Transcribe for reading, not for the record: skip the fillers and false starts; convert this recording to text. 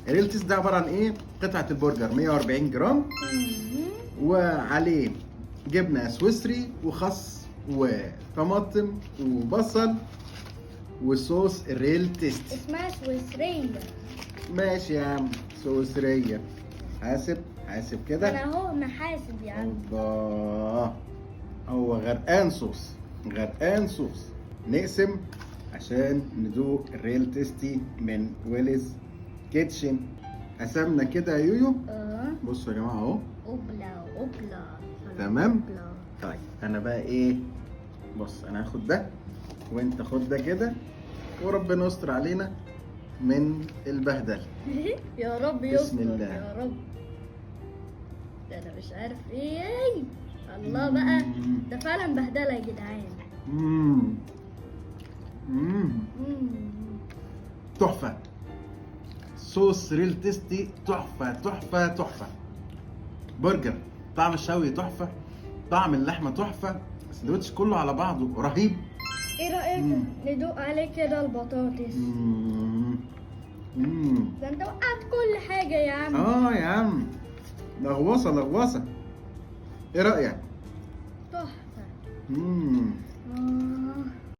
الريل تيست ده عباره عن ايه؟ قطعه البرجر 140 جرام وعليه جبنه سويسري وخس وطماطم وبصل وصوص الريل تيست. اسمها سويسرية. ماشي يا عم، سويسريه. حاسب كده. انا اهو محاسب يا عم. الله، هو غرقان صوص. نقسم عشان ندوق الريل تيستي من ويلز كيتشن. قسمنا كده يا يويو. بصوا يا جماعه اهو. اوبلا. تمام. طيب انا بقى ايه، بص انا هاخد ده وانت خد ده كده، وربنا يستر علينا من البهدله. يا رب بسم يستر الله. يا رب. ده انا مش عارف ايه. الله بقى، ده فعلا بهدله يا جدعان. تحفه. صوص ريل تيستي تحفه. برجر طعم الشوي تحفه، طعم اللحمه تحفه، السندوتش كله على بعضه رهيب. ايه رايك ندوق عليه كده البطاطس؟ ده انت وقعت كل حاجه يا عم. يا عم، لغوصه. ايه رايك؟ تحفه.